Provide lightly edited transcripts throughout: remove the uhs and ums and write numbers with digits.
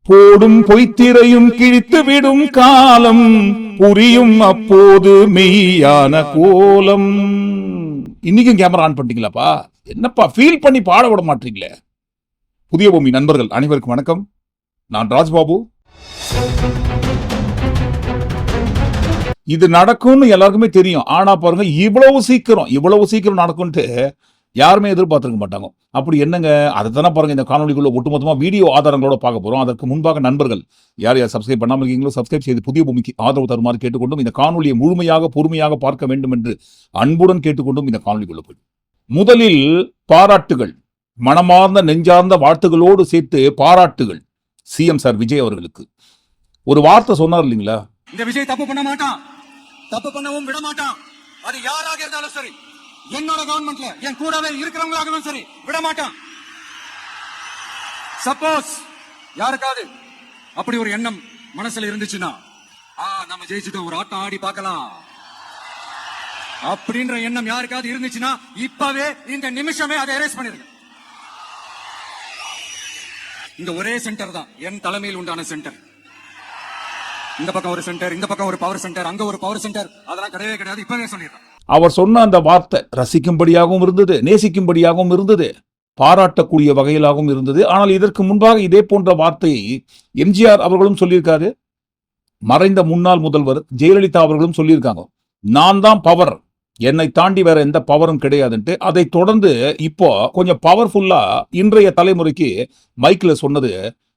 போடும் பொய்த்திரையும் கிழித்து விடும் காலம் புரியும் அப்போது மெய்யான கோலம். இன்னைக்கும் கேமரா ஆன் பண்ணிட்டீங்களாப்பா? என்னப்பா ஃபீல் பண்ணி பாட விட மாட்டீங்களே? புதிய பூமி நண்பர்கள் அனைவருக்கும் வணக்கம். நான் ராஜ்பாபு. இது நடக்கும்னு எல்லாருக்குமே தெரியும். ஆனா பாருங்க, இவ்வளவு சீக்கிரம் நடக்கும்ட்டு யாருமே எதிர்பார்த்திருக்க மாட்டாங்க. அப்படி என்னங்க? அதை தானே பாருங்க இந்த காணொலிக்குள்ள ஒட்டுமொத்தமா வீடியோ ஆதாரங்களோட பார்க்க போறோம். அதற்கு முன்பாக நண்பர்கள் யார் சப்ஸ்கிரைப் பண்ணாமல் இருக்கீங்களோ சப்ஸ்கிரைப் செய்து புதிய பூமிக்கு ஆதரவு தருமாறு கேட்டுக்கொண்டும், இந்த காணொலியை முழுமையாக பொறுமையாக பார்க்க வேண்டும் என்று அன்புடன் கேட்டுக்கொண்டும் இந்த காணொலிக்குள்ள போய் முதலில் பாராட்டுகள், மனமார்ந்த நெஞ்சார்ந்த வாழ்த்துகளோடு சேர்த்து பாராட்டுகள் சிஎம் சார் விஜய் அவர்களுக்கு. ஒரு வார்த்தை சொன்னார் இல்லைங்களா? இந்த விஜய் தப்பு பண்ண மாட்டான், தப்பு பண்ணவும் விட மாட்டான். அது யாராக இருந்தாலும் சரி, என்னோட கவர்மெண்ட்ல என் கூடவே இருக்கிறவங்களாகவும் சரி, விட மாட்டான். சப்போஸ் யாருக்காவது அப்படி ஒரு எண்ணம் மனசுல இருந்துச்சுன்னா, நம்ம ஜெயிச்சுட்டு ஒரு ஆட்டம் ஆடி பார்க்கலாம் அப்படின்ற எண்ணம் யாருக்காவது இருந்துச்சுன்னா, இப்பவே இந்த நிமிஷமே அதை எரேஸ் பண்ணிருங்க. இங்க ஒரே சென்டர் தான், என் தலைமையில் உண்டான சென்டர். இந்த பக்கம் ஒரு சென்டர், இந்த பக்கம் ஒரு பவர் சென்டர், அங்க ஒரு பவர் சென்டர், அதெல்லாம் கிடையவே கிடையாது. இப்பவே சொல்லிடுறேன். அவர் சொன்ன அந்த வார்த்தை ரசிக்கும்படியாகவும் இருந்தது, நேசிக்கும்படியாகவும் இருந்தது, பாராட்டக்கூடிய வகையிலாகவும் இருந்தது. ஆனால் இதற்கு முன்பாக இதே போன்ற வார்த்தையை எம்ஜிஆர் அவர்களும் சொல்லியிருக்காரு, மறைந்த முன்னாள் முதல்வர் ஜெயலலிதா அவர்களும் சொல்லியிருக்காங்க. நான் தான் பவர், என்னை தாண்டி வேற எந்த பவரும் கிடையாதுன்ட்டு. அதை தொடர்ந்து இப்போ கொஞ்சம் பவர்ஃபுல்லா இன்றைய தலைமுறைக்கு மைக்ல சொன்னது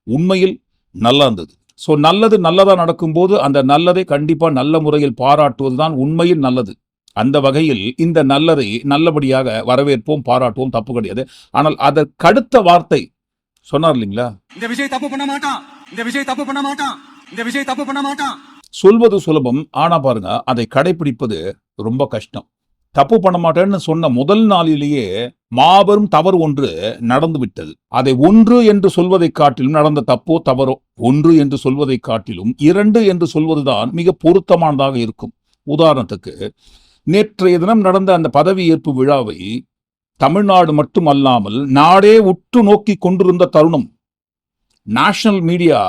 உண்மையில் நல்லா இருந்தது. ஸோ நல்லது நல்லதா நடக்கும்போது அந்த நல்லதை கண்டிப்பா நல்ல முறையில் பாராட்டுவதுதான் உண்மையில் நல்லது. அந்த வகையில் இந்த நல்லதை நல்லபடியாக வரவேற்போம், பாராட்டுவோம், தப்பு கிடையாது. ஆனால் அதற்கடுத்த வார்த்தை சொன்னார் இல்லைங்களா? இந்த விஜய் தப்பு பண்ண மாட்டான், இந்த விஜய் தப்பு பண்ண மாட்டான், இந்த விஜய் தப்பு பண்ண மாட்டான். சொல்வது சுலபம், ஆனா பாருங்க அதை கடைபிடிப்பது ரொம்ப கஷ்டம். தப்பு பண்ண மாட்டேன்னு சொன்ன முதல் நாளிலேயே மாபெரும் தவறு ஒன்று நடந்து விட்டது. அதை ஒன்று என்று சொல்வதை காட்டிலும், நடந்த தப்போ தவறோ ஒன்று என்று சொல்வதை காட்டிலும் 2 என்று சொல்வதுதான் மிக பொருத்தமானதாக இருக்கும். உதாரணத்துக்கு, நேற்றைய தினம் நடந்த அந்த பதவியேற்பு விழாவை தமிழ்நாடு மட்டுமல்லாமல் நாடே உற்று நோக்கி கொண்டிருந்த தருணம். நேஷனல் மீடியா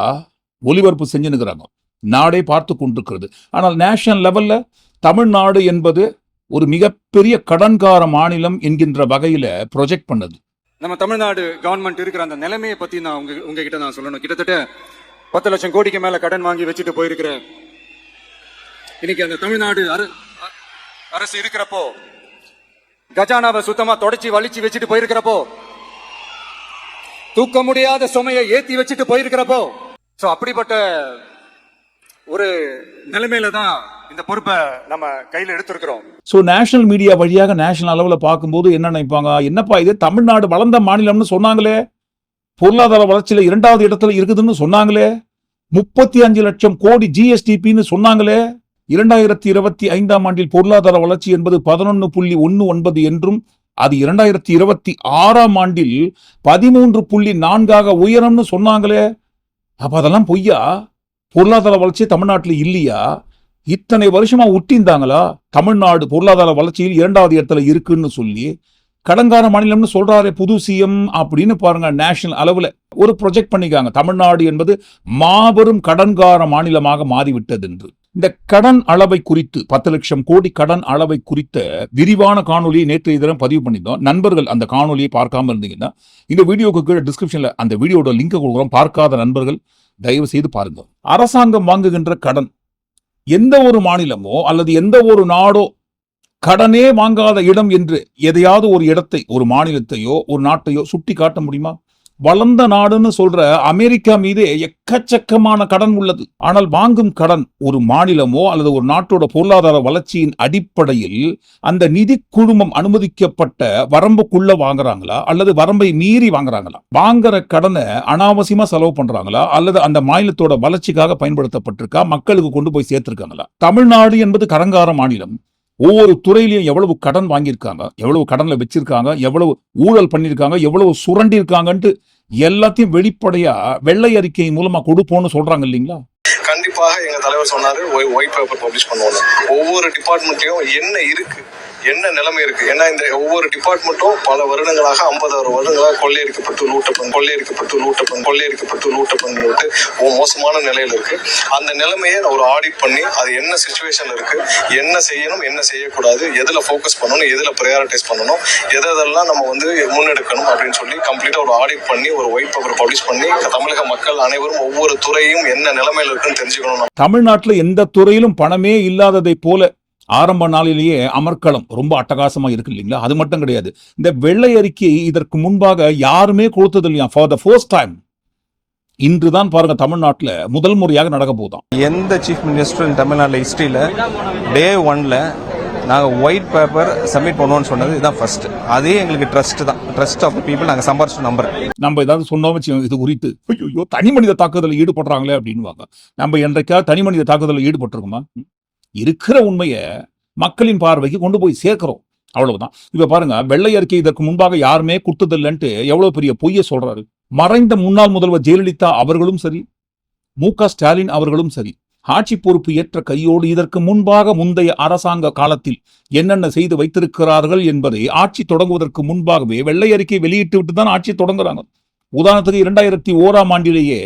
ஒளிபரப்பு செஞ்சுனுக்கிறாங்க, நாடே பார்த்து கொண்டிருக்கிறது. ஆனால் நேஷனல் லெவல்ல தமிழ்நாடு என்பது ஒரு மிகப்பெரிய கடன்கார மாநிலம் என்கின்ற வகையில ப்ரொஜெக்ட் பண்ணது. நம்ம தமிழ்நாடு கவர்மெண்ட் இருக்கிற அந்த நிலைமையை பத்தி நான் உங்ககிட்ட நான் சொல்லணும். கிட்டத்தட்ட 10 லட்சம் கோடிக்கு மேல கடன் வாங்கி வச்சுட்டு போயிருக்கிற இன்னைக்கு அந்த தமிழ்நாடு அரசு இருக்கிறப்போ, கஜானாவை சுத்தமா தொடச்சி வலிச்சு வச்சுட்டு போயிருக்கிறப்போ, தூக்க முடியாத சுமையை ஏத்தி வச்சுட்டு போயிருக்கிறப்போ, சோ அப்படிப்பட்ட ஒரு நிலைமையில தான் இந்த பொறுப்பை நம்ம கையில எடுத்திருக்கிறோம். சோ நேஷனல் மீடியா வழியாக நேஷனல் அளவுல பார்க்கும்போது என்ன நினைப்பாங்க? என்னப்பா இது, தமிழ்நாடு வளர்ந்த மாநிலம்னு சொன்னாங்களே, பொருளாதார வளர்ச்சியில 2வது இடத்துல இருக்குதுன்னு சொன்னாங்களே, 35 லட்சம் கோடி ஜிஎஸ்டிபின்னு சொன்னாங்களே, 2025ஆம் ஆண்டில் பொருளாதார வளர்ச்சி என்பது 11.19 என்றும், அது 2026ஆம் ஆண்டில் 13.4 உயரம்னு சொன்னாங்களே. அப்ப அதெல்லாம் பொய்யா? பொருளாதார வளர்ச்சி தமிழ்நாட்டில் இல்லையா? இத்தனை வருஷமா உட்டிருந்தாங்களா? தமிழ்நாடு பொருளாதார வளர்ச்சியில் 2வது இடத்துல இருக்குன்னு சொல்லி கடன்கார மாநிலம்னு சொல்றாரு புது சிஎம் அப்படின்னு பாருங்க. நேஷனல் அளவுல ஒரு ப்ரொஜெக்ட் பண்ணிக்காங்க, தமிழ்நாடு என்பது மாபெரும் கடன்கார மாநிலமாக மாறிவிட்டது என்று. இந்த கடன் அளவை குறித்து, 10 லட்சம் கோடி கடன் அளவை குறித்த விரிவான காணொலியை நேற்றைய தினம் பதிவு பண்ணியிருந்தோம். நண்பர்கள் அந்த காணொலியை பார்க்காம இருந்தீங்கன்னா இந்த வீடியோக்கு கீழே டிஸ்கிரிப்ஷன்ல அந்த வீடியோட லிங்க் கொடுக்குறோம். பார்க்காத நண்பர்கள் தயவு செய்து பாருங்க. அரசாங்கம் வாங்குகின்ற கடன், எந்த ஒரு மாநிலமோ அல்லது எந்த ஒரு நாடோ கடனே வாங்காத இடம் என்று எதையாவது ஒரு இடத்தை, ஒரு மாநிலத்தையோ ஒரு நாட்டையோ சுட்டி காட்ட முடியுமா? வளர்ந்த நாடுன்னு சொல்ற அமெரிக்கா மீது எக்கச்சக்கமான கடன் உள்ளது. ஆனால் வாங்கும் கடன் ஒரு மாநிலமோ அல்லது ஒரு நாட்டோட பொருளாதார வளர்ச்சியின் அடிப்படையில் அந்த நிதி குழுமம் அனுமதிக்கப்பட்ட வரம்புக்குள்ள வாங்குறாங்களா அல்லது வரம்பை மீறி வாங்குறாங்களா? வாங்குற கடனை அனாவசியமா செலவு பண்றாங்களா அல்லது அந்த மாநிலத்தோட வளர்ச்சிக்காக பயன்படுத்தப்பட்டிருக்கா, மக்களுக்கு கொண்டு போய் சேர்த்திருக்காங்களா? தமிழ்நாடு என்பது கடன்கார மாநிலம். ஒவ்வொரு துறையிலையும் எவ்வளவு கடன் வாங்கியிருக்காங்க, எவ்வளவு கடன்ல வச்சிருக்காங்க, எவ்வளவு ஊழல் பண்ணிருக்காங்க, எவ்வளவு சுரண்டி இருக்காங்கன்ட்டு எல்லாத்தையும் வெளிப்படையா வெள்ளை அறிக்கை மூலமா கொடுப்போம்னு சொல்றாங்க இல்லைங்களா? கண்டிப்பாக எங்க தலைவர் சொன்னாரு ஒயிட் பேப்பர் பப்ளிஷ் பண்ணுவோம். ஒவ்வொரு டிபார்ட்மெண்ட்லயும் என்ன இருக்கு, என்ன நிலைமை இருக்கு. ஏன்னா இந்த ஒவ்வொரு டிபார்ட்மெண்ட்டும் பல வருடங்களாக 50 வருடங்களாக கொள்ளையடிக்கப்பட்டு லூட்ட பண்ணிட்டு மோசமான நிலையில இருக்கு. அந்த நிலைமையை ஒரு ஆடிட் பண்ணி அது என்ன சிச்சுவேஷன்ல இருக்கு, என்ன செய்யணும் என்ன செய்யக்கூடாது, எதுல ஃபோக்கஸ் பண்ணணும், எதுல ப்ரையாரிட்டைஸ் பண்ணணும், எதெல்லாம் நம்ம முன்னெடுக்கணும் அப்படின்னு சொல்லி கம்ப்ளீட்டா ஒரு ஆடிட் பண்ணி ஒரு ஒயிட் பேப்பர் பப்ளிஷ் பண்ணி தமிழக மக்கள் அனைவரும் ஒவ்வொரு துறையும் என்ன நிலைமையில இருக்குன்னு தெரிஞ்சுக்கணும். தமிழ்நாட்டுல எந்த துறையிலும் பணமே இல்லாததை போல ஆரம்ப நாளிலேயே அமர்க்களம் ரொம்ப அட்டகாசமா இருக்கு இல்லைங்களா? அது மட்டும் கிடையாது, இந்த வெள்ளை அறிக்கை இதற்கு முன்பாக யாருமே கொடுத்தது இல்லையா? ஃபார் த ஃபர்ஸ்ட் டைம் இன்றுதான் பாருங்க தமிழ்நாட்டுல முதல் முறையாக நடக்க போதான். எந்த சீஃப் மினிஸ்டர் தமிழ்நாட்டில் ஹிஸ்டரியில் டே 1ல நாங்கள் ஒயிட் பேப்பர் சப்மிட் பண்ணுவோம்னு சொன்னது இதுதான் ஃபர்ஸ்ட். அதே எங்களுக்கு ட்ரஸ்ட் ஆஃப் த பீப்புள் நாங்கள் சம்பாரிச்சு நம்புறோம். நம்ம ஏதாவது சொன்னோம் இது குறித்து ஐயோ தனி மனித தாக்குதலில் ஈடுபடுறாங்களே அப்படின்னு நம்ம என்றைக்காவது தனி மனித தாக்குதலில் ஈடுபட்டிருக்கோமா? இருக்கிற உண்மையை மக்களின் பார்வைக்கு கொண்டு போய் சேர்க்கிறோம், அவ்வளவுதான். இப்ப பாருங்க, வெள்ளை அறிக்கை இதற்கு முன்பாக யாருமே கொடுத்ததில்லைன்ட்டு எவ்வளவு பெரிய பொய்யை சொல்றாரு. மறைந்த முன்னாள் முதல்வர் ஜெயலலிதா அவர்களும் சரி, மு.க. ஸ்டாலின் அவர்களும் சரி, ஆட்சி பொறுப்பு ஏற்ற கையோடு இதற்கு முன்பாக முந்தைய அரசாங்க காலத்தில் என்னென்ன செய்து வைத்திருக்கிறார்கள் என்பதை ஆட்சி தொடங்குவதற்கு முன்பாகவே வெள்ளை அறிக்கை வெளியிட்டு விட்டு தான் ஆட்சி தொடங்குறாங்க. உதாரணத்துக்கு 2001ஆம் ஆண்டிலேயே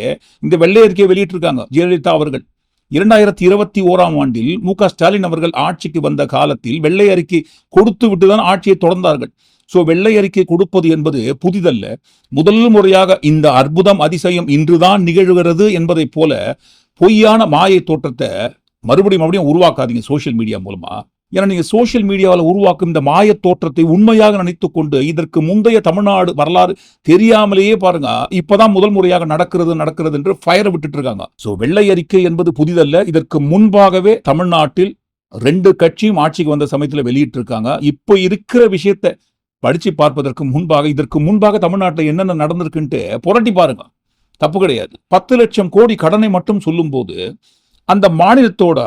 இந்த வெள்ளை அறிக்கையை வெளியிட்டிருக்காங்க ஜெயலலிதா அவர்கள். 2021ஆம் ஆண்டில் மு.க. ஸ்டாலின் அவர்கள் ஆட்சிக்கு வந்த காலத்தில் வெள்ளை அறிக்கை கொடுத்து விட்டுதான் ஆட்சியை தொடர்ந்தார்கள். சோ வெள்ளை அறிக்கை கொடுப்பது என்பது புதிதல்ல. முதல் முறையாக இந்த அற்புதம் அதிசயம் இன்றுதான் நிகழ்கிறது என்பதை போல பொய்யான மாயை தோற்றத்தை மறுபடியும் உருவாக்காதீங்க சோசியல் மீடியா மூலமா. ஏன்னா நீங்க சோசியல் மீடியாவில் உருவாக்கும் இந்த மாய தோற்றத்தை உண்மையாக நினைத்துக் கொண்டு இதற்கு முந்தைய தமிழ்நாடு வரலாறு தெரியாமலேயே பாருங்க இப்பதான் முதல் முறையாக நடக்கிறது என்று ஃபயர் விட்டுட்டு இருக்காங்க. சோ வெள்ளை அறிக்கை என்பது புதிதல்ல. இதற்கு முன்பாகவே தமிழ்நாட்டில் 2 கட்சியும் ஆட்சிக்கு வந்த சமயத்துல வெளியிட்டு இருக்காங்க. இப்ப இருக்கிற விஷயத்தை படிச்சு பார்ப்பதற்கு முன்பாக இதற்கு முன்பாக தமிழ்நாட்டில் என்னென்ன நடந்திருக்குன்ட்டு புரட்டி பாருங்க, தப்பு கிடையாது. 10 லட்சம் கோடி கடனை மட்டும் சொல்லும் போது அந்த மாநிலத்தோட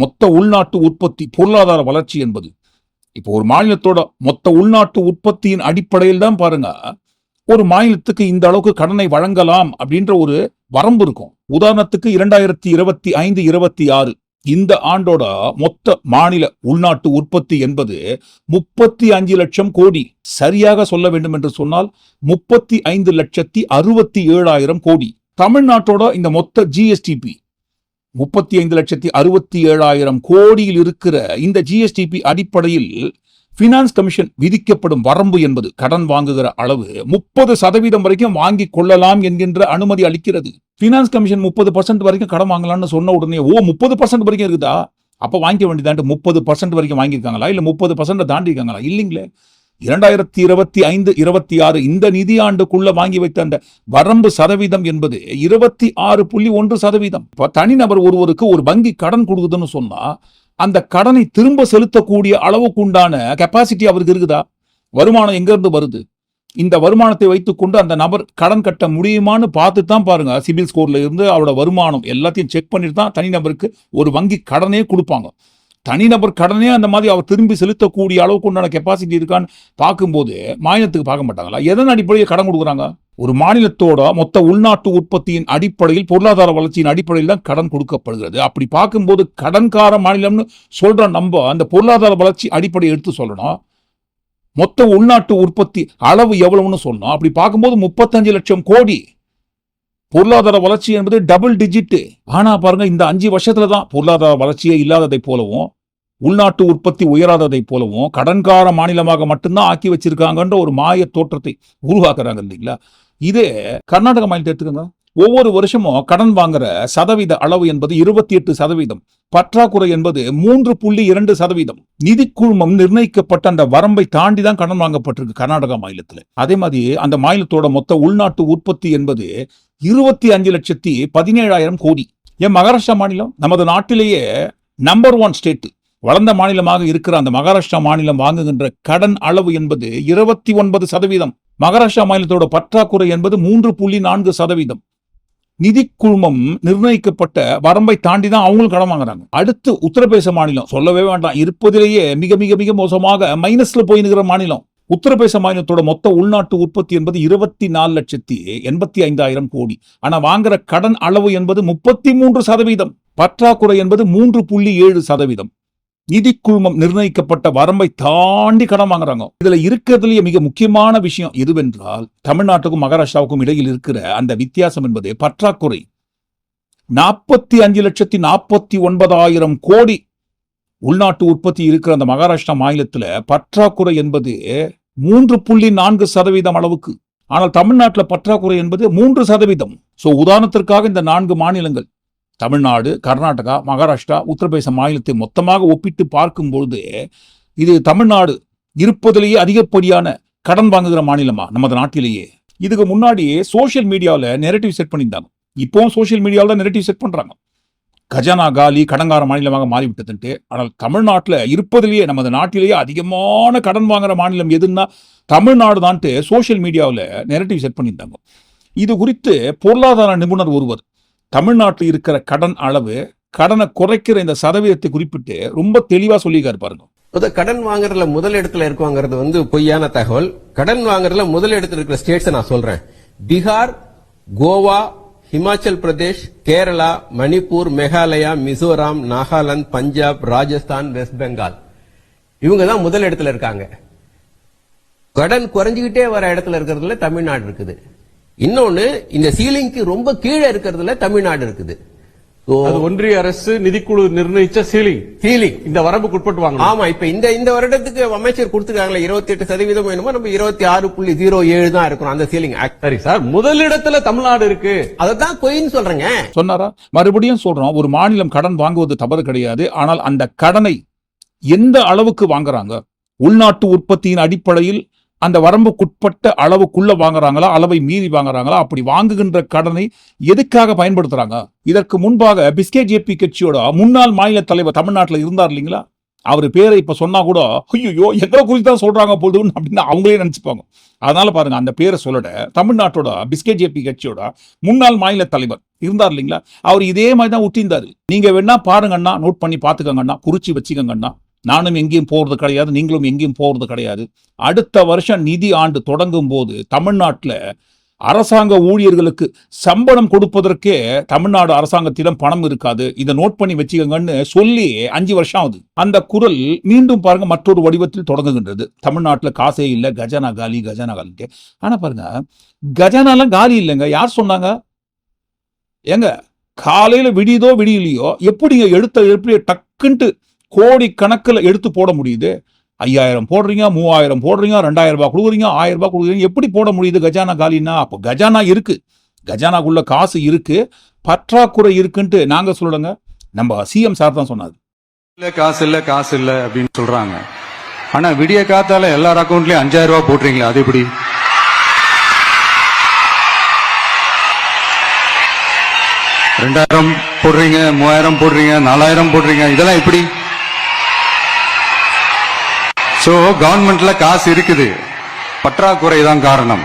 மொத்த உள்நாட்டு உற்பத்தி பொருளாதார வளர்ச்சி என்பது இப்போ ஒரு மாநிலத்தோட மொத்த உள்நாட்டு உற்பத்தியின் அடிப்படையில் தான் பாருங்க ஒரு மாநிலத்துக்கு இந்த அளவுக்கு கடனை வழங்கலாம் அப்படின்ற ஒரு வரம்பு இருக்கும். உதாரணத்துக்கு 2025-26 இந்த ஆண்டோட மொத்த மாநில உள்நாட்டு உற்பத்தி என்பது 35 லட்சம் கோடி. சரியாக சொல்ல வேண்டும் என்று சொன்னால் 35,67,000 கோடி. தமிழ்நாட்டோட இந்த மொத்த ஜிஎஸ்டிபி 35,67,000 கோடியில் இருக்கிற இந்த ஜிஎஸ்டிபி அடிப்படையில் பினான்ஸ் கமிஷன் விதிக்கப்படும் வரம்பு என்பது கடன் வாங்குகிற அளவு 30% வரைக்கும் வாங்கி கொள்ளலாம் என்கின்ற அனுமதி அளிக்கிறது. பினான்ஸ் கமிஷன் 30% வரைக்கும் கடன் வாங்கலாம்னு சொன்ன உடனே 30% வரைக்கும் இருக்குதா, அப்ப வாங்கிக்க வேண்டியதான்ட்டு 30% வரைக்கும் வாங்கியிருக்காங்களா இல்ல 30% தாண்டி இருக்காங்களா? இல்லைங்களே. 2025-26 இந்த நிதியாண்டுக்குள்ள வாங்கி வைத்த அந்த வரம்பு சதவீதம் என்பது 26.1%. தனிநபர் ஒருவருக்கு ஒரு வங்கி கடன் கொடுக்குதுன்னு சொன்னா அந்த கடனை திரும்ப செலுத்தக்கூடிய அளவுக்கு உண்டான கெப்பாசிட்டி அவருக்கு இருக்குதா? வருமானம் எங்க இருந்து வருது? இந்த வருமானத்தை வைத்துக்கொண்டு அந்த நபர் கடன் கட்ட முடியுமான்னு பார்த்து தான் பாருங்க சிபில் ஸ்கோர்ல இருந்து அவரோட வருமானம் எல்லாத்தையும் செக் பண்ணிட்டு தான் தனிநபருக்கு ஒரு வங்கி கடனே கொடுப்பாங்க. தனிநபர் கடனே அந்த மாதிரி அவர் திரும்பி செலுத்தக்கூடிய அளவுக்கு உண்டான கெப்பாசிட்டி இருக்கான்னு பார்க்கும்போது மாநிலத்துக்கு பார்க்க மாட்டாங்களா? எதன் அடிப்படையில் கடன் கொடுக்குறாங்க? ஒரு மாநிலத்தோட மொத்த உள்நாட்டு உற்பத்தியின் அடிப்படையில் பொருளாதார வளர்ச்சியின் அடிப்படையில் தான் கடன் கொடுக்கப்படுகிறது. அப்படி பார்க்கும்போது கடன்கார மாநிலம்னு சொல்ற நம்ம அந்த பொருளாதார வளர்ச்சி அடிப்படையை எடுத்து சொல்லணும். மொத்த உள்நாட்டு உற்பத்தி அளவு எவ்வளவுன்னு சொன்னோம். அப்படி பார்க்கும்போது 35 லட்சம் கோடி. பொருளாதார வளர்ச்சி என்பது டபுள் டிஜிட். ஆனா பாருங்க இந்த 5 வருஷத்துல தான் பொருளாதார வளர்ச்சியே இல்லாததை போலவும் உள்நாட்டு உற்பத்தி உயராததை போலவும் கடன்கார மாநிலமாக மட்டும்தான் ஆக்கி வச்சிருக்காங்கன்ற ஒரு மாய தோற்றத்தை உருவாக்குறாங்க இல்லைங்களா? இதே கர்நாடக மாநிலத்தை எடுத்துக்கோங்க. ஒவ்வொரு வருஷமும் கடன் வாங்குற சதவீத அளவு என்பது 28%. பற்றாக்குறை என்பது 3.2%. நிதி குழுமம் நிர்ணயிக்கப்பட்ட அந்த வரம்பை தாண்டி தான் கடன் வாங்கப்பட்டிருக்கு கர்நாடகா மாநிலத்தில். அதே மாதிரி அந்த மாநிலத்தோட மொத்த உள்நாட்டு உற்பத்தி என்பது 25,17,000 கோடி. என் மகாராஷ்டிரா மாநிலம் நமது நாட்டிலேயே நம்பர் 1 ஸ்டேட் வளர்ந்த மாநிலமாக இருக்கிற அந்த மகாராஷ்டிரா மாநிலம் வாங்குகின்ற கடன் அளவு என்பது 29%. மகாராஷ்டிரா மாநிலத்தோட பற்றாக்குறை என்பது 3.4%. நிதி குழுமம் நிர்ணயிக்கப்பட்ட வரம்பை தாண்டி தான் அவங்களும் கடன் வாங்குறாங்க. அடுத்து உத்தரப்பிரதேச மாநிலம் சொல்லவே வேண்டாம், இருப்பதிலேயே மிக மிக மிக மோசமாக மைனஸ்ல போயினுக்கிற மாநிலம். உத்தரப்பிரதேச மாநிலத்தோட மொத்த உள்நாட்டு உற்பத்தி என்பது 24,85,000 கோடி. ஆனா வாங்குற கடன் அளவு என்பது 33%. பற்றாக்குறை என்பது 3.7%. நிதி குழுமம் நிர்ணயிக்கப்பட்ட வரம்பை தாண்டி கடன் வாங்குறாங்க. இதுல இருக்கிறதுலயே மிக முக்கியமான விஷயம் எதுவென்றால், தமிழ்நாட்டுக்கும் மகாராஷ்டிராவுக்கும் இடையில் இருக்கிற அந்த வித்தியாசம் என்பது பற்றாக்குறை. 45,49,000 கோடி உள்நாட்டு உற்பத்தி இருக்கிற அந்த மகாராஷ்டிரா மாநிலத்துல பற்றாக்குறை என்பது 3.4% அளவுக்கு. ஆனால் தமிழ்நாட்டில் பற்றாக்குறை என்பது 3%. சோ உதாரணத்திற்காக இந்த 4 மாநிலங்கள் தமிழ்நாடு, கர்நாடகா, மகாராஷ்டிரா, உத்தரப்பிரதேச மாநிலத்தை மொத்தமாக ஒப்பிட்டு பார்க்கும்பொழுது இது தமிழ்நாடு இருப்பதிலேயே அதிகப்படியான கடன் வாங்குகிற மாநிலமா நமது நாட்டிலேயே. இதுக்கு முன்னாடி சோசியல் மீடியாவில் நெரட்டிவ் செட் பண்ணியிருந்தாங்க. இப்போவும் சோசியல் மீடியாவில் தான் நெரட்டிவ் செட் பண்றாங்க. கஜானா காலி, கடன்கார மாநிலமாக மாறிவிட்டதுன்ட்டு. ஆனால் தமிழ்நாட்டில் இருப்பதிலேயே நமது நாட்டிலேயே அதிகமான கடன் வாங்குற மாநிலம் எதுன்னா தமிழ்நாடு தான்ட்டு சோசியல் மீடியாவில் நெரட்டிவ் செட் பண்ணியிருந்தாங்க. இது குறித்து பொருளாதார நிபுணர் ஒருவர் தமிழ்நாட்டில் இருக்கிற கடன் அளவு, கடனை குறைக்கிற இந்த சதவீதத்தை குறிப்பிட்டு ரொம்ப தெளிவா சொல்லியிருக்காரு பாருங்க. கடன் வாங்குறதுல முதல் இடத்துல இருக்குவாங்கிறது பொய்யான தகவல். கடன் வாங்குறதுல முதல் இடத்துல இருக்கிற ஸ்டேட்ஸ் நான் சொல்றேன். பீகார், கோவா, ஹிமாச்சல் பிரதேஷ், கேரளா, மணிப்பூர், மேகாலயா, மிசோராம், நாகாலாந்து, பஞ்சாப், ராஜஸ்தான், வெஸ்ட் பெங்கால், இவங்க தான் முதல் இடத்துல இருக்காங்க. கடன் குறைஞ்சுக்கிட்டே வர இடத்துல இருக்கிறதுல தமிழ்நாடு இருக்குது. இன்னொன்னு, இந்த சீலிங்க்கு ரொம்ப கீழே இருக்கிறதுல தமிழ்நாடு இருக்குது. அது ஒன்றிய அரசு நிதிக்குழு நிர்ணயிச்ச சீலிங் இந்த வரம்புக்கு உட்பட்டு வாங்க. ஆமா, இப்ப இந்த வருடத்துக்கு அமைச்சர் கொடுத்துருக்காங்களே 28% வேணுமோ, நம்ம 26.07 தான் இருக்கிறோம் அந்த சீலிங். சரி சார், முதலிடத்துல தமிழ்நாடு இருக்கு, அதத்தான் பொய்ன்னு சொல்றேங்க. சொன்னாரா? மறுபடியும் சொல்றோம், ஒரு மாநிலம் கடன் வாங்குவது தவறு கிடையாது. ஆனால் அந்த கடனை எந்த அளவுக்கு வாங்குறாங்க, உள்நாட்டு உற்பத்தியின் அடிப்படையில் அந்த வரம்புக்குட்பட்ட அளவுக்குள்ள வாங்குறாங்களா, அளவை மீறி வாங்குறாங்களா, அப்படி வாங்குகின்ற கடனை எதுக்காக பயன்படுத்துறாங்க? இதற்கு முன்பாக பிஸ்கே ஜேபி கட்சியோட முன்னாள் மாநில தலைவர் தமிழ்நாட்டில் இருந்தார் இல்லைங்களா, அவர் பேரை இப்ப சொன்னா கூட ஐயோ எங்களை குறித்து தான் சொல்றாங்க போதுன்னு அப்படின்னு அவங்களே நினைச்சுப்பாங்க. அதனால பாருங்க, அந்த பேரை சொல்லட தமிழ்நாட்டோட பிஸ்கே ஜேபி கட்சியோட முன்னாள் மாநில தலைவர் இருந்தார் இல்லைங்களா, அவர் இதே மாதிரி தான் விட்டிருந்தாரு. நீங்க வேணா பாருங்கண்ணா, நோட் பண்ணி பாத்துக்கங்கண்ணா, குறிச்சு வச்சுக்கங்கண்ணா. நானும் எங்கேயும் போறது கிடையாது, நீங்களும் எங்கேயும் போறது கிடையாது. அடுத்த வருஷம் நிதி ஆண்டு தொடங்கும் போது தமிழ்நாட்டில் அரசாங்க ஊழியர்களுக்கு சம்பளம் கொடுப்பதற்கே தமிழ்நாடு அரசாங்கத்திடம் பணம் இருக்காது. இதை நோட் பண்ணி வச்சுக்கங்கன்னு சொல்லி 5 வருஷம் ஆகுது. அந்த குரல் மீண்டும் பாருங்க மற்றொரு வடிவத்தில் தொடங்குகின்றது. தமிழ்நாட்டில் காசே இல்லை, கஜானா காலி, கஜானா காலிட்டு. ஆனா பாருங்க, கஜானாலாம் காலி இல்லைங்க. யார் சொன்னாங்க? ஏங்க, காலையில விடியதோ விடியலையோ எப்படிங்க எப்படி டக்குன்ட்டு கோடி கணக்கில் எடுத்து போட முடியுது? 5000 போடுறீங்க, 3000 போடுறீங்க, 2000 ரூபாய் கொடுக்குறீங்க, 1000 ரூபாய் கொடுக்குறீங்க, எப்படி போட முடியுது கஜானா காலினா? அப்போ கஜானா இருக்கு, கஜானாக்குள்ள காசு இருக்கு, பற்றாக்குறை இருக்குன்ட்டு நாங்க சொல்லுங்க. நம்ம சிஎம் சார் தான் சொன்னாரு. இல்ல காசு இல்ல காசு இல்ல அப்படின்னு சொல்றாங்க. ஆனா விடிய காத்தால எல்லார் அக்கௌண்ட்லயும் 5000 ரூபாய் போட்டுறீங்களா? அது எப்படி? ரெண்டாயிரம் போடுறீங்க, 3000 போடுறீங்க, 4000 போடுறீங்க, இதெல்லாம் எப்படி? சோ கவர்மெண்ட்ல காசு இருக்குது, பற்றாக்குறை தான் காரணம்.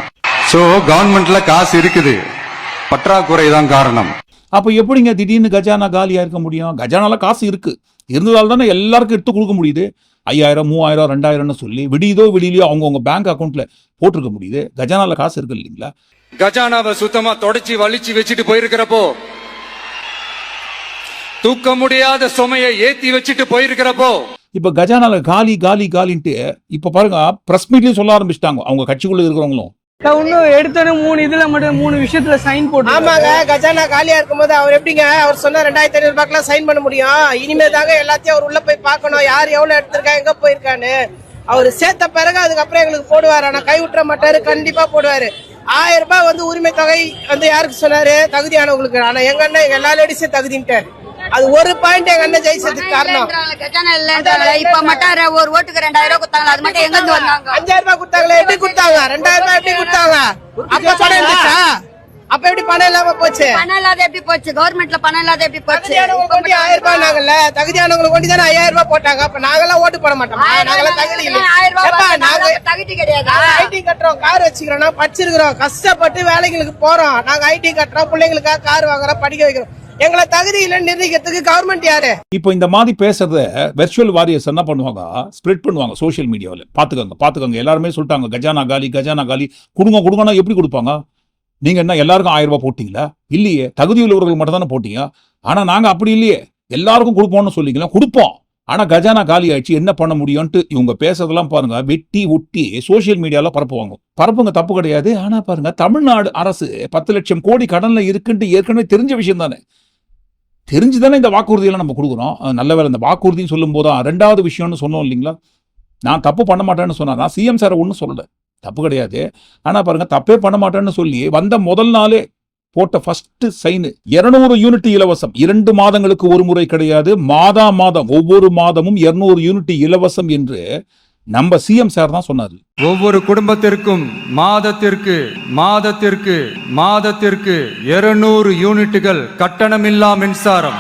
பற்றாக்குறை தான் காரணம். அப்ப எப்படிங்க திடீர்னு கஜானா காலியா இருக்க முடியும்? கஜானால காசு இருக்கு, இருந்ததால தானே எல்லாருக்கும் எடுத்து கொடுக்க முடியுது. 5000, 3000, 2000 சொல்லி விடியதோ விடியலையோ அவங்கவுங்க பேங்க் அக்கௌண்ட்ல போட்டிருக்க முடியுது. கஜானால காசு இருக்கு இல்லைங்களா? கஜானாவை சுத்தமா தொடச்சி வலிச்சு வச்சுட்டு போயிருக்கிறப்போ, தூக்க முடியாத சுமையை ஏத்தி வச்சுட்டு போயிருக்கிறப்போ, இப்ப கஜானால காலி காலி காலின்ட்டு இப்ப பாருங்க பிரஸ் மீட்லயும் சொல்ல ஆரம்பிச்சிட்டாங்க அவங்க கட்சிக்குள்ள இருக்கிறவங்களும். இன்னும் எடுத்தோன்னு 3 விஷயத்துல சைன் போட்டு. ஆமாங்க, கஜானா காலியா இருக்கும்போது அவர் எப்படிங்க அவர் சொன்ன 2500 ரூபாய்க்குலாம் சைன் பண்ண முடியும்? இனிமே தாங்க எல்லாத்தையும் அவர் உள்ள போய் பார்க்கணும், யார் எவ்வளவு எடுத்திருக்கா, எங்க போயிருக்கான்னு. அவர் சேர்த்த பிறகு அதுக்கப்புறம் எங்களுக்கு போடுவாரு. ஆனா கை விட்டுற மாட்டாரு, கண்டிப்பா போடுவாரு. 1000 ரூபாய் உரிமை தொகை யாருக்கு சொன்னாரு? தகுதியானவங்களுக்கு. ஆனா எங்க அண்ணன் எங்க எல்லா லேடிஸும் தகுதின்ட்டு அது ஒரு பாயிண்ட் எங்க அண்ணன் ஜெயிச்சதுக்கு காரணம். இப்ப மட்டும் ஒரு ஓட்டுக்கு 2000 ரூபாய் கொடுத்தாங்க, அது மட்டும் எங்க இருந்து வந்தாங்க? 5000 ரூபாய் கொடுத்தாங்களே, எப்படி கொடுத்தாங்க? 2000 ரூபாய் எப்படி கொடுத்தாங்க? அப்ப பணம் இருந்துச்சா? அப்ப எப்படி பணம் இல்லாம போச்சு? பணம் இல்லாத எப்படி போச்சு? கவர்மெண்ட்ல பணம் இல்லாத எப்படி போச்சு? தகுதியானவங்களுக்கு 1000 ரூபாய் நாங்கல்ல, தகுதியானவங்களுக்கு கொண்டு தானே 5000 ரூபாய் போட்டாங்க. அப்ப நாங்கெல்லாம் ஓட்டு போட மாட்டோமா? நாங்கெல்லாம் தகுதி இல்லை. 1000 ரூபாய் நாங்க தகுதி கிடையாது. ஐடி கட்டுறோம், கார் வச்சுக்கிறோம், படிச்சிருக்கிறோம், கஷ்டப்பட்டு வேலைகளுக்கு போறோம். நாங்க ஐடி கட்டுறோம், பிள்ளைங்களுக்காக கார் வாங்குறோம், படிக்க வைக்கிறோம். எங்களை தகுதி இல்லைன்னு நிர்ணயிக்கிறதுக்கு கவர்மெண்ட் யாரு? இப்போ இந்த மாதிரி பேசுறத வெர்ச்சுவல் வாரியர்ஸ் என்ன பண்ணுவாங்க, ஸ்ப்ரெட் பண்ணுவாங்க சோசியல் மீடியாவில். பாத்துக்கோங்க எல்லாருமே சொல்லிட்டாங்க கஜானா காலி, கஜானா காலி. கொடுங்கன்னா எப்படி கொடுப்பாங்க? நீங்க என்ன எல்லாருக்கும் 1000 ரூபாய் போட்டீங்களா? இல்லையே, தகுதி உள்ளவர்கள் மட்டும் தானே போட்டீங்க. ஆனா நாங்க அப்படி இல்லையே, எல்லாருக்கும் கொடுப்போம்னு சொல்லிக்கலாம். கொடுப்போம், ஆனா கஜானா காலி ஆயிடுச்சு, என்ன பண்ண முடியும்ட்டு இவங்க பேசுறதெல்லாம் பாருங்க, வெட்டி ஒட்டி சோசியல் மீடியால பரப்புவாங்க. பரப்புங்க, தப்பு கிடையாது. ஆனா பாருங்க, தமிழ்நாடு அரசு 10 லட்சம் கோடி கடன்ல இருக்குன்ட்டு ஏற்கனவே தெரிஞ்ச விஷயம் தானே. தெரிஞ்சுதானே இந்த வாக்குறுதியெல்லாம் நம்ம கொடுக்குறோம். நல்ல வேலை இந்த வாக்குறுதின்னு சொல்லும் போது ரெண்டாவது விஷயம்னு சொன்னோம் இல்லைங்களா, நான் தப்பு பண்ண மாட்டேன்னு சொன்னா, நான் சிஎம் சார் ஒன்றும் சொல்லல, தப்பு கிடையாது. ஆனா பாருங்க, தப்பே பண்ண மாட்டேன்னு சொல்லி வந்த முதல் நாளே போட்ட ஃபர்ஸ்ட் சைன் 200 யூனிட் இலவசம், 2 மாதங்களுக்கு ஒரு முறை கிடையாது, மாதம் ஒவ்வொரு மாதமும் 200 யூனிட் இலவசம் என்று நம்ம சிஎம் சார் தான் சொன்னாரு. ஒவ்வொரு குடும்பத்திற்கும் மாதத்திற்கு 200 யூனிட்டுகள் கட்டணமில்லா மின்சாரம்.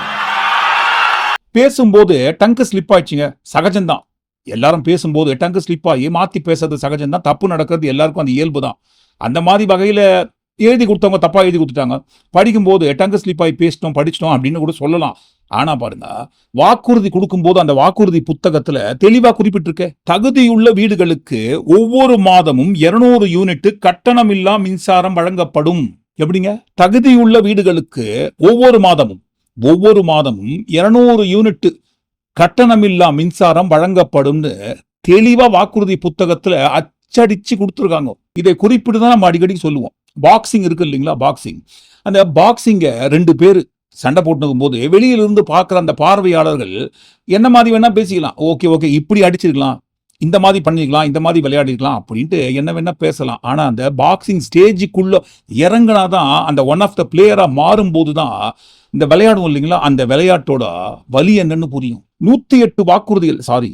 பேசும்போது டங்கு ஸ்லிப் ஆயிடுச்சுங்க, சகஜம்தான். எல்லாரும் பேசும்போது டங்கு ஸ்லிப் ஆகி மாத்தி பேசுறது சகஜம்தான். தப்பு நடக்கிறது எல்லாருக்கும் அந்த இயல்பு தான். அந்த மாதிரி வகையில எழுதி கொடுத்தவங்க தப்பா எழுதி கொடுத்துட்டாங்க. படிக்கும்போது டங்கு ஸ்லிப் ஆகி பேசிட்டோம் படிச்சிட்டோம் அப்படின்னு கூட சொல்லலாம். ஆனா பாருங்க, வாக்குறுதி கொடுக்கும்போது அந்த வாக்குறுதி புத்தகத்துல தெளிவா குறிப்பிட்டிருக்க, தகுதியுள்ள வீடுகளுக்கு ஒவ்வொரு மாதமும் 200 யூனிட் கட்டணமில்லா மின்சாரம் வழங்கப்படும். எப்படிங்க? தகுதியுள்ள வீடுகளுக்கு ஒவ்வொரு மாதமும் 200 யூனிட் கட்டணமில்லா மின்சாரம் வழங்கப்படும்னு தெளிவா வாக்குறுதி புத்தகத்துல அச்சடிச்சு கொடுத்துருக்காங்க. இதை குறிப்பிட்டு தான் நம்ம அடிக்கடி சொல்லுவோம். பாக்ஸிங் இருக்கு இல்லைங்களா, பாக்ஸிங். அந்த பாக்ஸிங்க 2 பேர் சண்டை போட்டுக்கும் போது வெளியிலிருந்து பார்க்குற அந்த பார்வையாளர்கள் என்ன மாதிரி வேணா பேசிக்கலாம். ஓகே இப்படி அடிச்சிருக்கலாம், இந்த மாதிரி பண்ணிக்கலாம், இந்த மாதிரி விளையாடிக்கலாம் அப்படின்ட்டு என்ன வேணா பேசலாம். ஆனா அந்த பாக்ஸிங் ஸ்டேஜுக்குள்ள இறங்கினாதான் அந்த ஒன் ஆஃப் த பிளேயரா மாறும்போது தான் இந்த விளையாடுவோம் இல்லைங்களா, அந்த விளையாட்டோட வலி என்னன்னு புரியும். 108 வாக்குறுதிகள், சாரி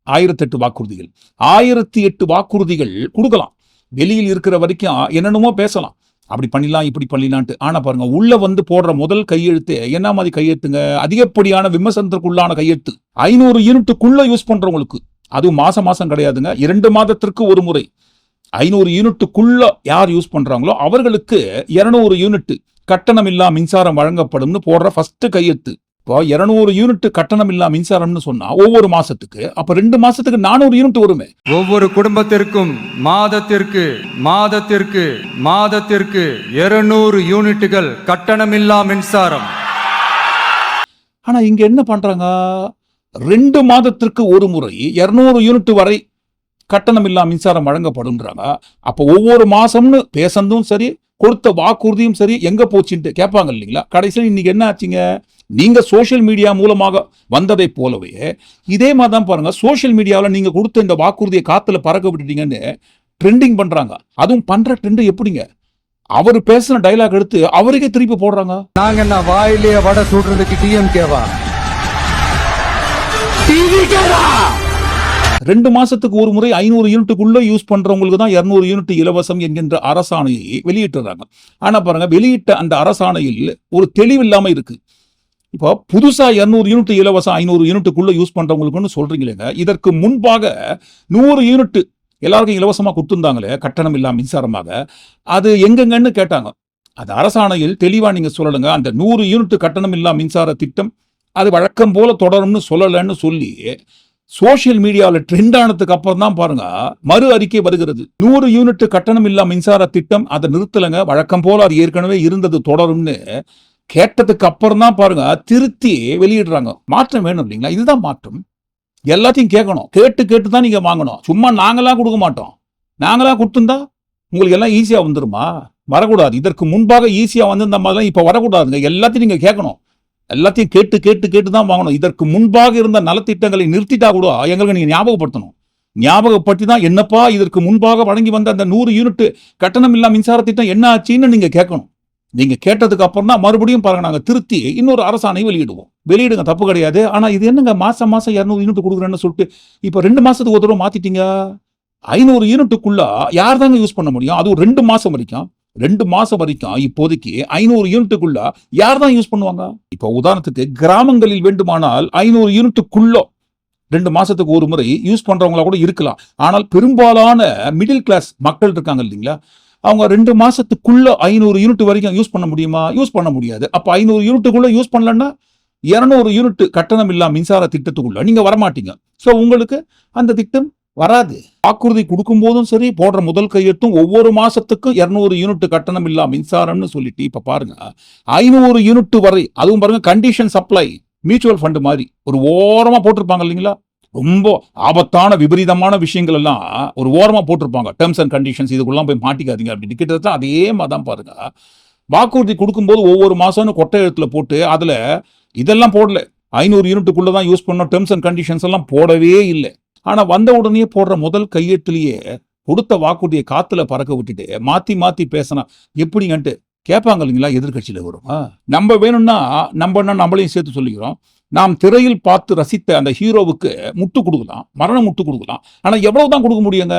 1008 வாக்குறுதிகள், 1008 வாக்குறுதிகள் கொடுக்கலாம். வெளியில் இருக்கிற வரைக்கும் என்னென்னமோ பேசலாம், அப்படி பண்ணிடலாம் இப்படி பண்ணிடலான்ட்டு. ஆனா பாருங்க, உள்ள வந்து போடுற முதல் கையெழுத்து என்ன மாதிரி கையெழுத்துங்க, அதிகப்படியான விமர்சனத்திற்குள்ளான கையெழுத்து. 500 யூனிட்டுக்குள்ள யூஸ் பண்றவங்களுக்கு, அதுவும் மாசம் கிடையாதுங்க, 2 மாதத்திற்கு ஒரு முறை 500 யூனிட்டுக்குள்ள யார் யூஸ் பண்றாங்களோ அவர்களுக்கு 200 யூனிட் கட்டணமில்லா மின்சாரம் வழங்கப்படும்னு போடுற ஃபர்ஸ்ட் கையெழுத்து. இப்போ 200 யூனிட் கட்டணமில்லா மின்சாரம்னு சொன்னா ஒவ்வொரு மாசத்துக்கு, அப்ப 2 மாசத்துக்கு 400 யூனிட் வருமே. ஒவ்வொரு குடும்பத்திற்கும் மாதத்திற்கு 200 யூனிட்டுகள் கட்டணமில்லா மின்சாரம். ஆனா இங்க என்ன பண்றாங்க, 2 மாதத்திற்கு ஒரு முறை 200 யூனிட் வரை கட்டணமில்லா மின்சாரம் வழங்கப்படும்ன்றாங்க. அப்ப ஒவ்வொரு மாசம்னு பேசந்தும் சரி, கொடுத்த வாக்குறுதியும் சரி, எங்க போச்சுட்டு கேட்பாங்க இல்லைங்களா. கடைசியில் இன்னைக்கு என்ன ஆச்சுங்க, நீங்க சோசியல் மீடியா மூலமாக வந்ததை போலவே இதே மாதிரி தான் பாருங்க, சோசியல் மீடியாவில் நீங்க கொடுத்த இந்த வாக்குறுதியை காத்துல பறக்க விட்டுட்டீங்கன்னு ட்ரெண்டிங் பண்றாங்க. அதுவும் பண்ற ட்ரெண்ட் எப்படிங்க, அவர் பேசின டைலாக் எடுத்து அவருக்கே திருப்பி போடுறாங்க. நாங்க என்ன வாயிலேயே வடை சுடுறதுக்கு டிஎம்கேவா? 2 மாசத்துக்கு ஒரு முறை 500 யூனிட்டுக்குள்ள யூஸ் பண்றவங்களுக்கு தான் 200 யூனிட் இலவசம் என்கின்ற அரசாணையை வெளியிட்டுறாங்க. ஆனா பாருங்க, வெளியிட்ட அந்த அரசாணையில் ஒரு தெளிவில்லாம இருக்கு. இப்போ புதுசா 200 யூனிட் இலவசம் 500 யூனிட்டுக்குள்ள யூஸ் பண்றவங்களுக்குன்னு சொல்றீங்களேங்க, இதற்கு முன்பாக 100 யூனிட் எல்லாருக்கும் இலவசமா கொடுத்துருந்தாங்களே கட்டணம் இல்லாம மின்சாரமாக, அது எங்கெங்கன்னு கேட்டாங்க. அது அரசாணையில் தெளிவா நீங்க சொல்லலுங்க, அந்த 100 யூனிட் கட்டணம் இல்லாம மின்சார திட்டம் அது வழக்கம் போல தொடரும்னு சொல்லலன்னு சொல்லி சோசியல் மீடியாவில் ட்ரெண்ட் ஆனதுக்கு அப்புறம் தான் பாருங்க மறு அறிக்கை வருகிறது. 100 யூனிட் கட்டணம் இல்லா மின்சார திட்டம் அதை நிறுத்தலைங்க, வழக்கம் போல அது ஏற்கனவே இருந்தது தொடரும்னு கேட்டதுக்கு அப்புறம் தான் பாருங்க திருத்தி வெளியிடுறாங்க. மாற்றம் வேணும் இல்லைங்களா, இதுதான் மாற்றம். எல்லாத்தையும் கேட்கணும், கேட்டு தான் நீங்க வாங்கணும். சும்மா நாங்களாம் கொடுக்க மாட்டோம், நாங்களா கொடுத்துருந்தா உங்களுக்கு எல்லாம் ஈஸியா வந்துருமா? வரக்கூடாது. இதற்கு முன்பாக ஈஸியா வந்திருந்த மாதிரிலாம் இப்ப வரக்கூடாதுங்க. எல்லாத்தையும் நீங்க கேட்கணும், எல்லாத்தையும் கேட்டு தான் வாங்கணும். இதற்கு முன்பாக இருந்த நலத்திட்டங்களை நிறுத்திட்டா கூட எங்களுக்கு நீங்க ஞாபகப்படுத்தணும். ஞாபகப்படுத்தி தான் என்னப்பா இதற்கு முன்பாக வழங்கி வந்த அந்த 100 யூனிட் கட்டணம் இல்லா மின்சார திட்டம் என்ன ஆச்சுன்னு நீங்க கேட்கணும். நீங்க கேட்டதுக்கு அப்புறம் தான் மறுபடியும் பாருங்க நாங்க திருத்தி இன்னொரு அரசாணை வெளியிடுங்க, தப்பு கிடையாது. ஆனா இது என்னங்க மாசம் 200 யூனிட் கொடுக்குறேன்னு சொல்லிட்டு இப்ப 2 மாசத்துக்கு ஒரு தடவை மாத்திட்டீங்க. 500 யூனிட்டுக்குள்ள யார் தாங்க யூஸ் பண்ண முடியும்? அதுவும் 2 மாசம் வரைக்கும் இப்போதைக்கு 500 யூனிட்டுக்குள்ள யார் தான் யூஸ் பண்ணுவாங்க? இப்ப உதாரணத்துக்கு கிராமங்களில் வேண்டுமானால் 500 யூனிட்டுக்குள்ள 2 மாசத்துக்கு ஒரு முறை யூஸ் பண்றவங்களா கூட இருக்கலாம். ஆனால் பெரும்பாலான மிடில் கிளாஸ் மக்கள் இருக்காங்க இல்லைங்களா, அவங்க 2 மாசத்துக்குள்ள 500 யூனிட் வரைக்கும் யூஸ் பண்ண முடியுமா? யூஸ் பண்ண முடியாது. அப்ப 500 யூனிட்டுக்குள்ள யூஸ் பண்ணலன்னா 200 யூனிட் கட்டணம் இல்லா மின்சார திட்டத்துக்குள்ள நீங்க வரமாட்டீங்க. சோ உங்களுக்கு அந்த திட்டம் வராது. வாக்குறுதி கொடுக்கும் போதும் சரி, போடுற முதல் கையெழுத்தும் ஒவ்வொரு மாசத்துக்கும் 200 யூனிட் கட்டணம் இல்லா மின்சாரம்னு சொல்லிட்டு இப்ப பாருங்க 500 யூனிட் வரை, அதுவும் பாருங்க கண்டிஷன் சப்ளை, மியூச்சுவல் ஃபண்டு மாதிரி ஒரு ஓரமா போட்டிருப்பாங்க இல்லைங்களா, ரொம்ப ஆபத்தான விபரீதமான விஷயங்கள் எல்லாம் ஒரு ஓரமா போட்டிருப்பாங்க. டேர்ம்ஸ் அண்ட் கண்டிஷன்ஸ், இதுக்குள்ளாம் போய் மாட்டிக்காதீங்க அப்படின்னு. கிட்டத்தட்ட அதே மாதிரி தான் பாருங்க. வாக்குறுதி கொடுக்கும்போது ஒவ்வொரு மாசம்னு கொட்டை எழுத்துல போட்டு அதுல இதெல்லாம் போடல. 500 யூனிட்டுக்குள்ள தான் யூஸ் பண்ணோம், டேர்ம்ஸ் அண்ட் கண்டிஷன்ஸ் எல்லாம் போடவே இல்லை. ஆனா வந்த உடனே போடுற முதல் கையெழுத்துலயே கொடுத்த வாக்குறுதியை காத்துல பறக்க விட்டுட்டு மாத்தி மாத்தி பேசினா எப்படிங்கன்ட்டு கேட்பாங்க இல்லைங்களா, எதிர்கட்சியில வரும். நம்ம வேணும்னா நம்மளையும் சேர்த்து சொல்லிக்கிறோம். நாம் திரையில் பார்த்து ரசித்த அந்த ஹீரோவுக்கு முட்டு கொடுக்கலாம், மரண முட்டு கொடுக்கலாம். ஆனா எவ்வளவுதான் கொடுக்க முடியுங்க?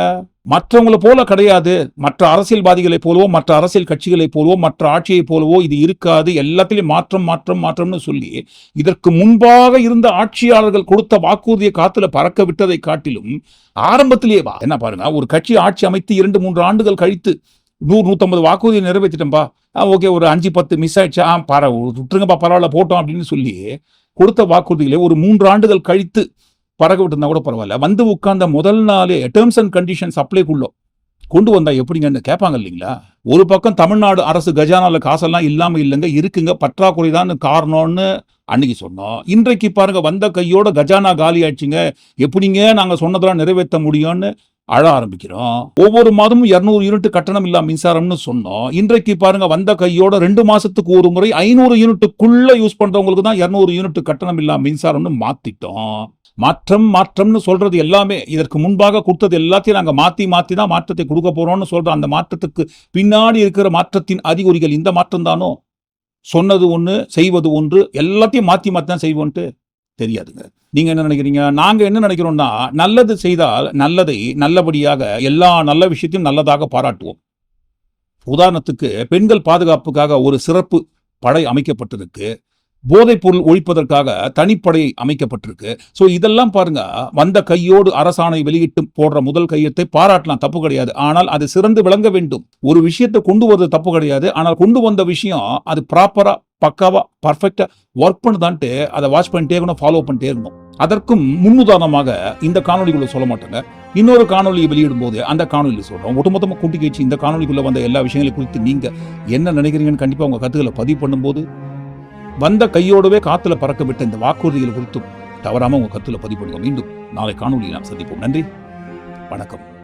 மற்றவங்களை போல கிடையாது. மற்ற அரசியல்வாதிகளை போலவோ, மற்ற அரசியல் கட்சிகளை போலவோ, மற்ற ஆட்சியை போலவோ இது இருக்காது. எல்லாத்திலையும் மாற்றம் மாற்றம் மாற்றம்னு சொல்லி இதற்கு முன்பாக இருந்த ஆட்சியாளர்கள் கொடுத்த வாக்குறுதியை காத்துல பறக்க விட்டதை காட்டிலும் ஆரம்பத்திலேயே என்ன பாருங்க, ஒரு கட்சி ஆட்சி அமைத்து 2-3 ஆண்டுகள் கழித்து 100-150 வாக்குறுதியை நிறைவேற்றிட்டோம்பா, ஓகே ஒரு 5-10 மிஸ் ஆயிடுச்சா, விட்டுருங்கப்பா பரவாயில்ல போட்டோம் அப்படின்னு சொல்லி கொடுத்த வாக்குறுதிகளை ஒரு 3 ஆண்டுகள் கழித்து பறக்க விட்டுருந்தா கூட பரவாயில்ல. வந்து உட்கார்ந்த முதல் நாளே டேர்ம்ஸ் அண்ட் கண்டிஷன்ஸ் அப்ளைக்குள்ள கொண்டு வந்தா எப்படிங்கன்னு கேட்பாங்க இல்லைங்களா. ஒரு பக்கம் தமிழ்நாடு அரசு கஜானால காசெல்லாம் இல்லாம இல்லைங்க, இருக்குங்க, பற்றாக்குறை தான் காரணம்னு அன்னைக்கு சொன்னோம். இன்றைக்கு பாருங்க வந்த கையோட கஜானா காலி ஆயிடுச்சுங்க, எப்படிங்க நாங்க சொன்னதெல்லாம் நிறைவேற்ற முடியும்னு அழ ஆரம்பிக்கிறோம். ஒவ்வொரு மாதமும் 200 யூனிட் கட்டணம் இல்லா மின்சாரம்னு சொன்னோம். இன்றைக்கு பாருங்க வந்த கையோட 2 மாசத்துக்கு ஒரு முறை 500 யூனிட்டுக்குள்ள யூஸ் பண்றவங்களுக்கு தான் 200 யூனிட் கட்டணம் இல்லா மின்சாரம்னு மாத்திட்டோம். மாற்றம் மாற்றம்னு சொல்றது எல்லாமே இதற்கு முன்பாக கொடுத்தது எல்லாத்தையும் நாங்க மாத்தி மாத்தி தான் மாற்றத்தை கொடுக்க போறோம்னு சொல்றோம். அந்த மாற்றத்துக்கு பின்னாடி இருக்கிற மாற்றத்தின் அறிகுறிகள் இந்த மாற்றம் தானோ? சொன்னது ஒண்ணு செய்வது ஒன்று, எல்லாத்தையும் மாத்தி மாத்தி தான் செய்வோன்ட்டு தெரியாதுங்க. நீங்க என்ன நினைக்கிறீங்க? நாங்க என்ன நினைக்கிறோம்னா, நல்லது செய்தால் நல்லதை நல்லபடியாக எல்லா நல்ல விஷயத்தையும் நல்லதாக பாராட்டுவோம். உதாரணத்துக்கு பெண்கள் பாதுகாப்புக்காக ஒரு சிறப்பு படை அமைக்கப்பட்டிருக்கு, போதைப் பொருள் ஒழிப்பதற்காக தனிப்படை அமைக்கப்பட்டிருக்கு. சோ இதெல்லாம் பாருங்க வந்த கையோடு அரசாணை வெளியிட்டு போடுற முதல் கையெழுத்தை பாராட்டலாம், தப்பு கிடையாது. ஆனால் அது சிறந்து விளங்க வேண்டும். ஒரு விஷயத்தை கொண்டு வருவது தப்பு கிடையாது, ஆனால் கொண்டு வந்த விஷயம் அது ப்ராப்பரா பக்காவா பர்ஃபெக்டா ஒர்க் பண்ணுதான்ட்டு அதை வாட்ச் பண்ணிட்டே இருக்கணும், ஃபாலோ பண்ணிட்டே இருக்கணும். அதற்கும் முன்னுதாரணமாக இந்த காணொலிக்குள்ள சொல்ல மாட்டாங்க, இன்னொரு காணொலியை வெளியிடும் போது அந்த காணொலியில் சொல்றோம். ஒட்டுமொத்தமா கூட்டி கழிச்சு இந்த காணொலிக்குள்ள வந்த எல்லா விஷயங்களை குறித்து நீங்க என்ன நினைக்கிறீங்கன்னு கண்டிப்பா உங்க கருத்துக்களை பதிவு பண்ணும்போது வந்த கையோடவே காத்துல பறக்க விட்ட இந்த வாக்குறுதிகள் குறித்தும் தவறாம உங்க கருத்துல பதிவு பண்ணுங்க. மீண்டும் நாளை காணொலியில் நாம் சந்திப்போம். நன்றி, வணக்கம்.